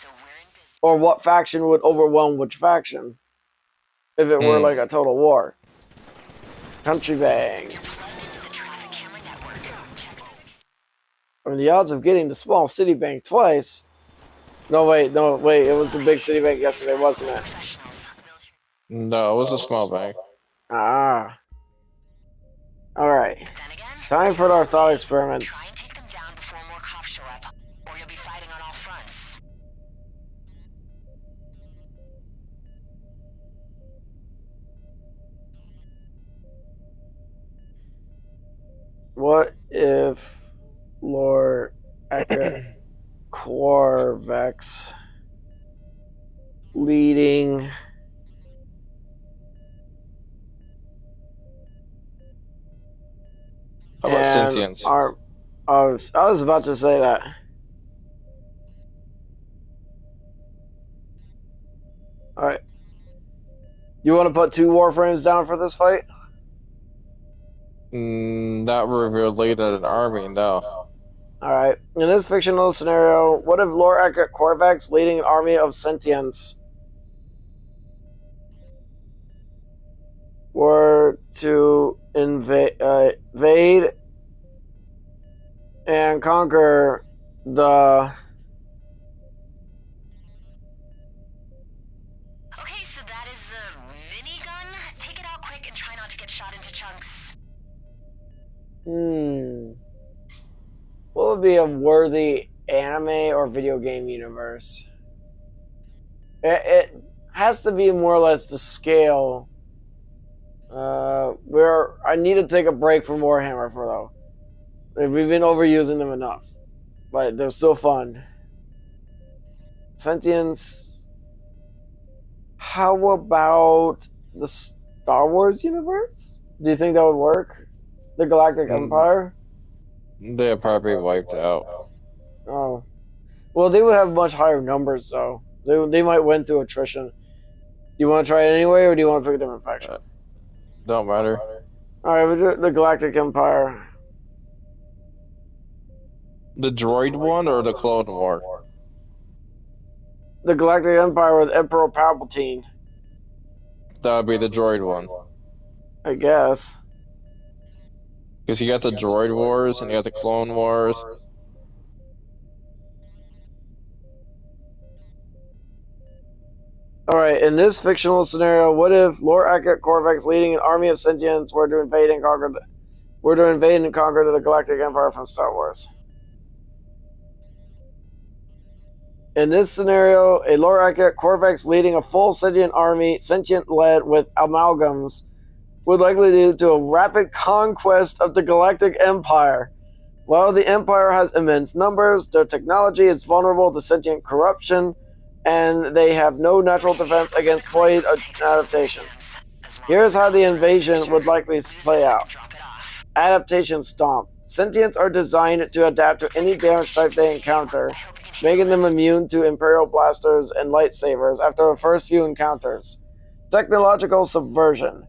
or what faction would overwhelm which faction, if it were Hmm. like a total war. Country bang. I mean, the odds of getting the small city bank twice. No, wait, it was the big city bank yesterday, wasn't it? No, it was a small bank. Ah. Alright. Time for our thought experiments. Try and take them down before more cops show up, or you'll be fighting on all fronts. What if Lord Eka Corvex leading How about and sentience? I was about to say that. Alright. You want to put two warframes down for this fight? Not related to an army, no. Alright. In this fictional scenario, what if Lord Eka Corvex leading an army of sentients were to invade and conquer the... Okay, so that is a minigun. Take it out quick and try not to get shot into chunks. What would be a worthy anime or video game universe? It has to be more or less to scale. Where I need to take a break from Warhammer for though. We've been overusing them enough, but they're still fun. Sentience. How about the Star Wars universe? Do you think that would work? The Galactic Mm, Empire? They're probably wiped out. Oh. Well, they would have much higher numbers, though. They might win through attrition. Do you want to try it anyway, or do you want to pick a different faction? Don't matter. Alright, we'll do the Galactic Empire. The droid one or the Clone War? The Galactic Empire with Emperor Palpatine, That would be the droid one. I guess. Because you got the droid wars and you got the Clone Wars. Alright, in this fictional scenario, what if Lord Eket Corvex leading an army of sentients were to invade and conquer the Galactic Empire from Star Wars? In this scenario, a Lord Eket Corvex leading a full sentient army, sentient led with amalgams, would likely lead to a rapid conquest of the Galactic Empire. While the Empire has immense numbers, their technology is vulnerable to sentient corruption, and they have no natural defense against void adaptation. Here's how the invasion would likely play out. Adaptation Stomp. Sentients are designed to adapt to any damage type they encounter, making them immune to Imperial blasters and lightsabers after the first few encounters. Technological Subversion.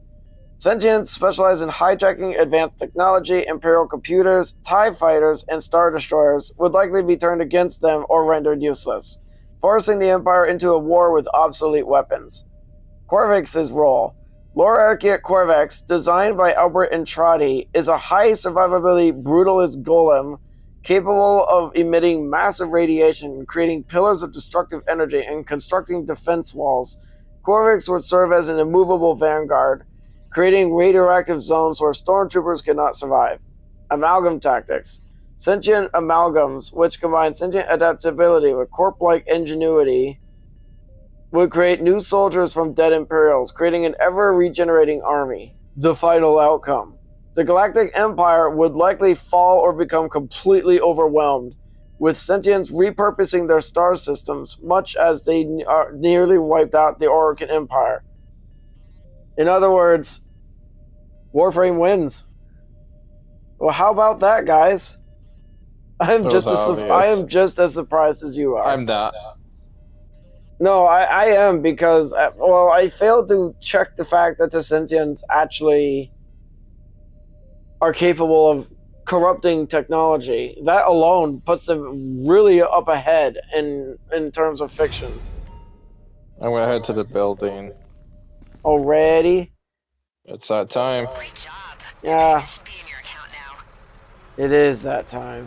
Sentients specialize in hijacking advanced technology. Imperial computers, TIE fighters, and Star Destroyers would likely be turned against them or rendered useless, forcing the Empire into a war with obsolete weapons. Corvex's role. Lorarchiat Corvex, designed by Albert Entrati, is a high survivability brutalist golem capable of emitting massive radiation, creating pillars of destructive energy, and constructing defense walls. Corvix would serve as an immovable vanguard, creating radioactive zones where stormtroopers could not survive. Amalgam tactics. Sentient amalgams, which combine sentient adaptability with corp-like ingenuity, would create new soldiers from dead Imperials, creating an ever-regenerating army. The final outcome. The Galactic Empire would likely fall or become completely overwhelmed, with sentients repurposing their star systems, much as they nearly wiped out the Orokin Empire. In other words, Warframe wins. Well, how about that, guys? I It was obvious. am just as surprised as you are. I'm not. No, I am because well, I failed to check the fact that the sentients actually are capable of corrupting technology. That alone puts them really up ahead in terms of fiction. I'm gonna head to the building. Already? It's that time. Great job. Yeah. This should be in your account now. It is that time.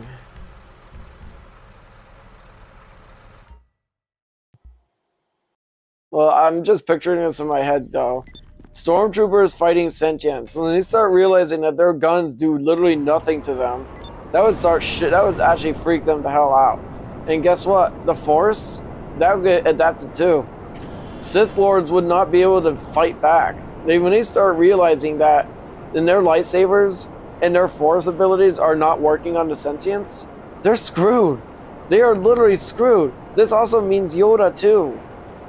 Well, I'm just picturing this in my head, though. Stormtroopers fighting sentients. When they start realizing that their guns do literally nothing to them, that would actually freak them the hell out. And guess what? The Force, that would get adapted too. Sith Lords would not be able to fight back. When they start realizing that then their lightsabers and their Force abilities are not working on the sentients, they're screwed. They are literally screwed. This also means Yoda too.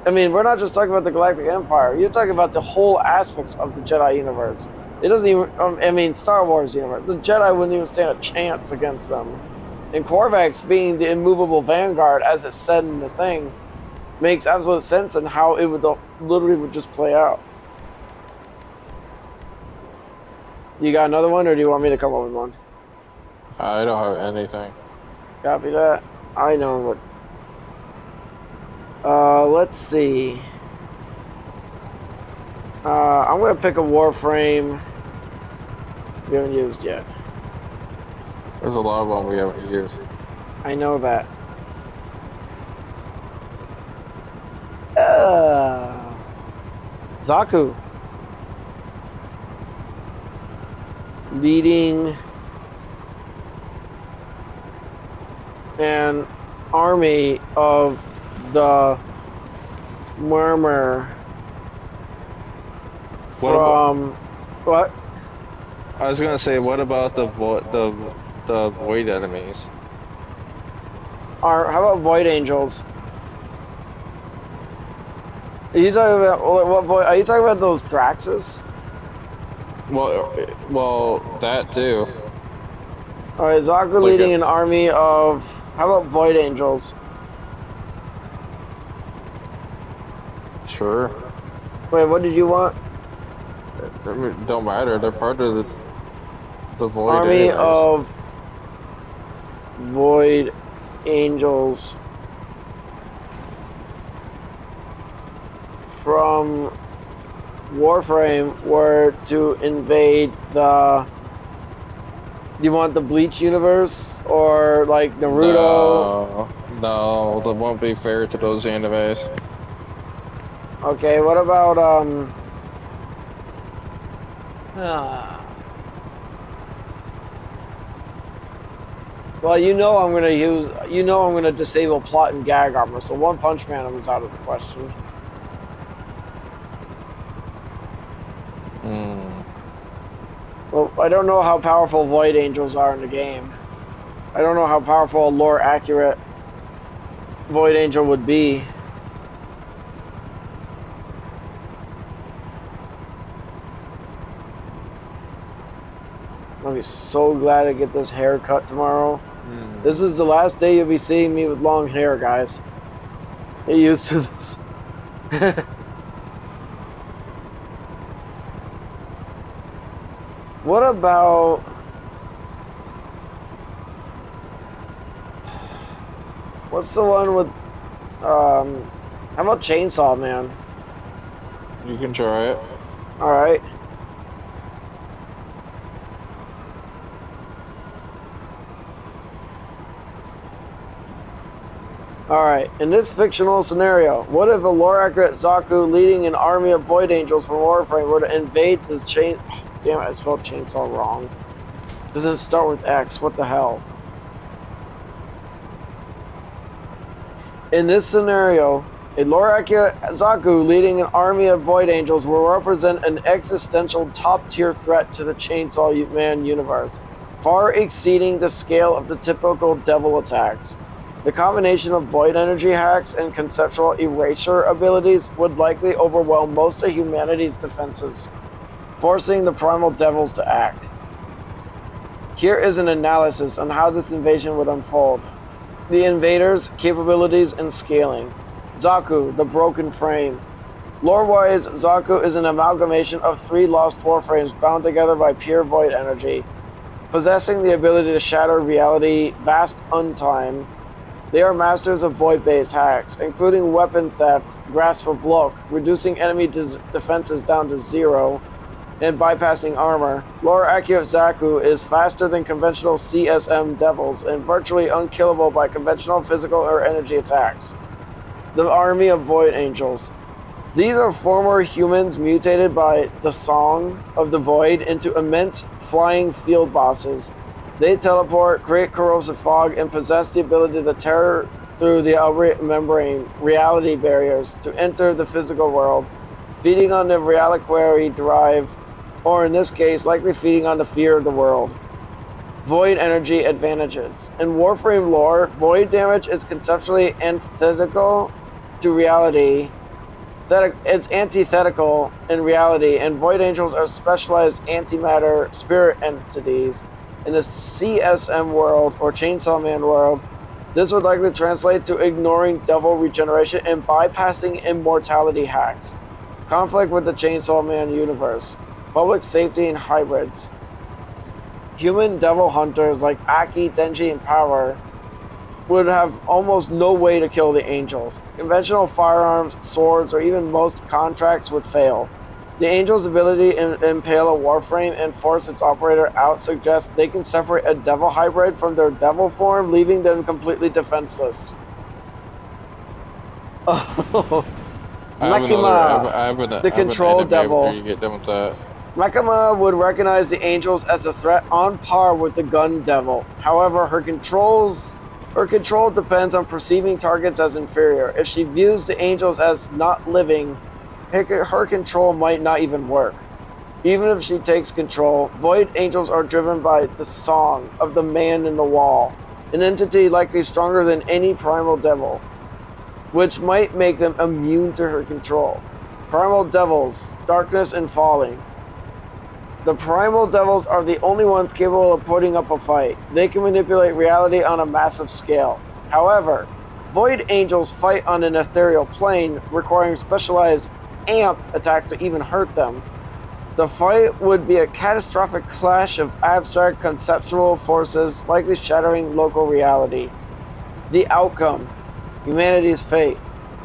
I mean, we're not just talking about the Galactic Empire. You're talking about the whole aspects of the Jedi universe. It doesn't even, Star Wars universe. The Jedi wouldn't even stand a chance against them. And Corvax being the immovable vanguard, as it's said in the thing, makes absolute sense in how it would literally would just play out. You got another one, or do you want me to come up with one? I don't have anything. Copy that. I know what. Let's see. I'm gonna pick a Warframe we haven't used yet. There's a lot of them we haven't used. I know that. Zaku. Leading an army of the Murmur what? I was gonna say, what about the void enemies? How about Void Angels? Are you talking about what void? Are you talking about those Thraxes? Well, that too. All right, Zaku leading an army of. How about Void Angels? Sure. Wait, what did you want? Don't matter. They're part of the void army enemies. Of Void Angels from Warframe were to invade the. Do you want the Bleach universe or like Naruto? No, that won't be fair to those animes. Okay, what about well, I'm gonna disable plot and gag armor, so One Punch Man was out of the question. Well, I don't know how powerful Void Angels are in the game. I don't know how powerful a lore accurate Void Angel would be. I'll be so glad to get this haircut tomorrow. This is the last day you'll be seeing me with long hair, guys. Get used to this. What about... What's the one with... How about Chainsaw Man? You can try it. Alright. Alright, in this fictional scenario, what if a lore-accurate Zaku leading an army of Void Angels from Warframe were to invade the chain... Damn it, I spelled chainsaw wrong. Doesn't start with X, what the hell? In this scenario, a lore-accurate Zaku leading an army of Void Angels will represent an existential top-tier threat to the Chainsaw Man universe, far exceeding the scale of the typical devil attacks. The combination of void energy hacks and conceptual erasure abilities would likely overwhelm most of humanity's defenses, forcing the primal devils to act. Here is an analysis on how this invasion would unfold. The invaders, capabilities, and scaling. Zaku, the broken frame. Lore-wise, Zaku is an amalgamation of 3 lost warframes bound together by pure void energy. Possessing the ability to shatter reality, vast untime, they are masters of void-based hacks, including weapon theft, grasp of look, reducing enemy defenses down to 0, and bypassing armor. Lore-accurate Zaku is faster than conventional CSM devils and virtually unkillable by conventional physical or energy attacks. The army of Void Angels. These are former humans mutated by the Song of the Void into immense flying field bosses. They teleport, create corrosive fog, and possess the ability to tear through the outer membrane reality barriers to enter the physical world, feeding on the reliquary drive, or in this case, likely feeding on the fear of the world. Void energy advantages. In Warframe lore, void damage is conceptually antithetical to reality. It's antithetical in reality, and Void Angels are specialized antimatter spirit entities. In the CSM world, or Chainsaw Man world, this would likely translate to ignoring devil regeneration and bypassing immortality hacks. Conflict with the Chainsaw Man universe. Public safety and hybrids. Human devil hunters like Aki, Denji, and Power would have almost no way to kill the angels. Conventional firearms, swords, or even most contracts would fail. The angel's ability to impale a warframe and force its operator out suggests they can separate a devil hybrid from their devil form, leaving them completely defenseless. Oh, Makima, the control devil. After you get done with that. Makima would recognize the angels as a threat on par with the gun devil. However, her control depends on perceiving targets as inferior. If she views the angels as not living, her control might not even work. Even if she takes control, Void Angels are driven by the song of the man in the wall, an entity likely stronger than any primal devil, which might make them immune to her control. Primal devils, darkness and falling. The primal devils are the only ones capable of putting up a fight. They can manipulate reality on a massive scale. However, Void Angels fight on an ethereal plane, requiring specialized amp attacks to even hurt them. The fight would be a catastrophic clash of abstract conceptual forces, likely shattering local reality. The outcome: humanity's fate.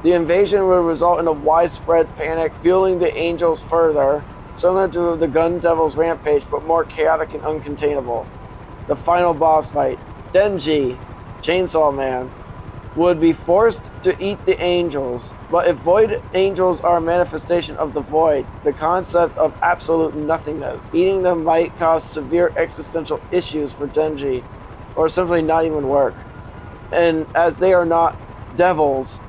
The invasion would result in a widespread panic, fueling the angels further, similar to the Gun Devil's rampage, but more chaotic and uncontainable. The final boss fight: Denji, Chainsaw Man, would be forced to eat the angels, but if Void Angels are a manifestation of the void, the concept of absolute nothingness, eating them might cause severe existential issues for Denji, or simply not even work. And as they are not devils,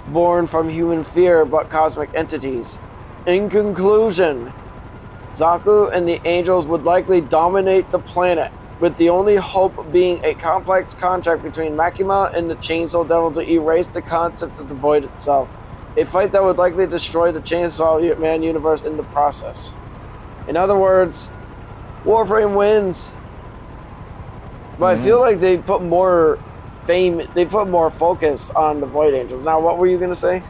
born from human fear but cosmic entities. In conclusion, Zaku and the angels would likely dominate the planet, with the only hope being a complex contract between Makima and the Chainsaw Devil to erase the concept of the void itself. A fight that would likely destroy the Chainsaw Man universe in the process. In other words, Warframe wins. But I feel like they put more focus on the Void Angels. Now, what were you gonna say?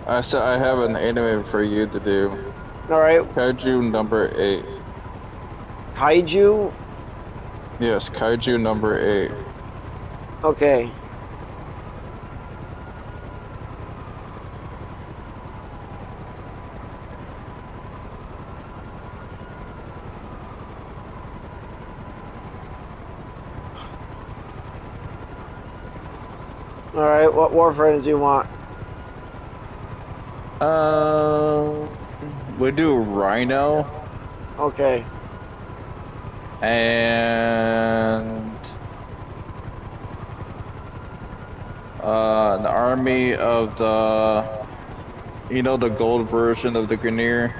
I said I have an anime for you to do. Alright. Kaiju number 8. Kaiju? Yes, Kaiju number 8. Okay. Alright, what warframes do you want? We do Rhino Okay. and an army of the gold version of the Grineer.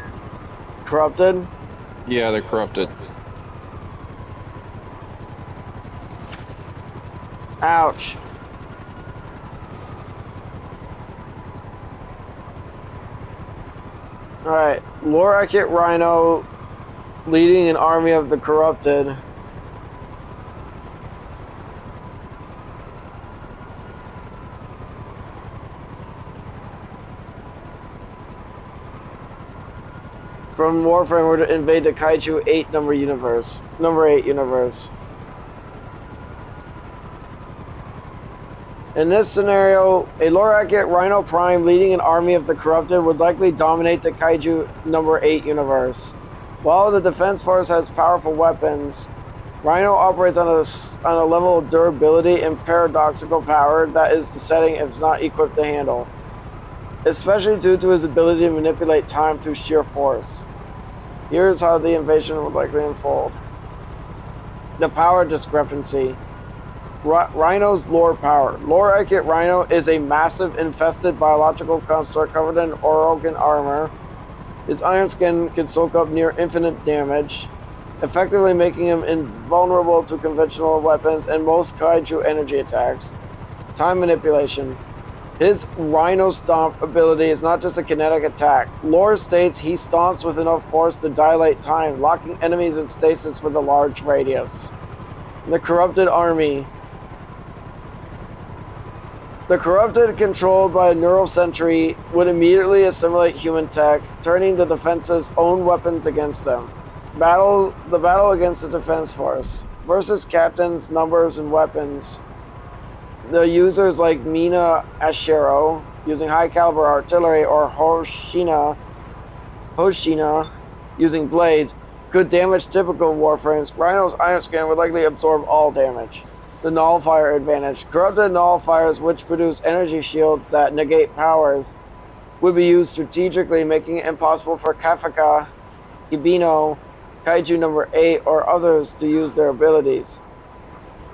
Corrupted? Yeah, they're corrupted. Ouch. Alright, Lorakit Rhino leading an army of the corrupted. From Warframe, we're to invade the Kaiju 8 number universe. Number 8 universe. In this scenario, a Lorakit Rhino Prime leading an army of the corrupted would likely dominate the Kaiju number 8 universe. While the Defense Force has powerful weapons, Rhino operates on a level of durability and paradoxical power that is the setting if not equipped to handle, especially due to his ability to manipulate time through sheer force. Here's how the invasion would likely unfold. The power discrepancy. Rhino's lore power. Lorakit Rhino is a massive infested biological construct covered in organ armor. Its iron skin can soak up near infinite damage, effectively making him invulnerable to conventional weapons and most kaiju energy attacks. Time manipulation. His Rhino Stomp ability is not just a kinetic attack. Lore states he stomps with enough force to dilate time, locking enemies in stasis with a large radius. The Corrupted Army. The Corrupted, controlled by a neural sentry, would immediately assimilate human tech, turning the defense's own weapons against them. The battle against the Defense Force. Versus captains, numbers, and weapons. The users like Mina Ashero, using high-caliber artillery, or Hoshina, using blades, could damage typical warframes. Rhino's iron skin would likely absorb all damage. The nullifier advantage. Corrupted nullifiers, which produce energy shields that negate powers, would be used strategically, making it impossible for Kafaka, Ibino, Kaiju number 8, or others to use their abilities,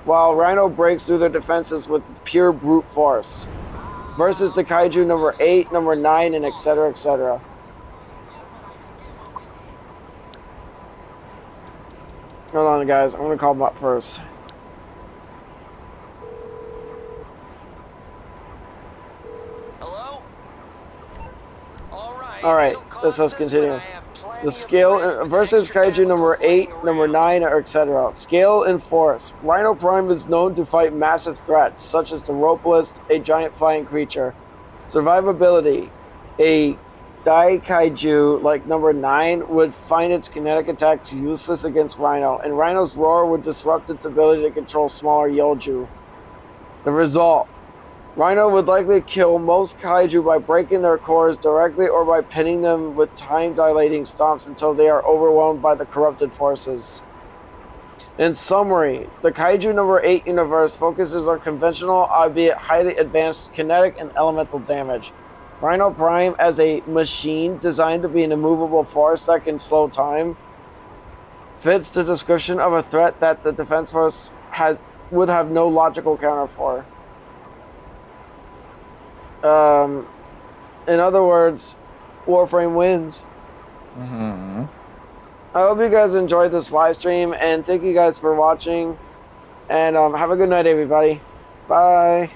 while Rhino breaks through their defenses with pure brute force. Versus the Kaiju number 8, number 9, and etc., etc. Hold on, guys. I'm going to call them up first. Hello? Alright, let's continue. The scale versus Kaiju number 8, number 9, or etc. Scale and force. Rhino Prime is known to fight massive threats, such as the Ropelist, a giant flying creature. Survivability. A Kaiju like number 9 would find its kinetic attacks useless against Rhino, and Rhino's roar would disrupt its ability to control smaller Yoju. The result. Rhino would likely kill most kaiju by breaking their cores directly or by pinning them with time-dilating stomps until they are overwhelmed by the corrupted forces. In summary, the Kaiju number 8 universe focuses on conventional, albeit highly advanced, kinetic and elemental damage. Rhino Prime, as a machine designed to be an immovable force that can slow time, fits the description of a threat that the Defense Force would have no logical counter for. In other words, Warframe wins. Mm-hmm. I hope you guys enjoyed this live stream, and thank you guys for watching. And have a good night, everybody. Bye.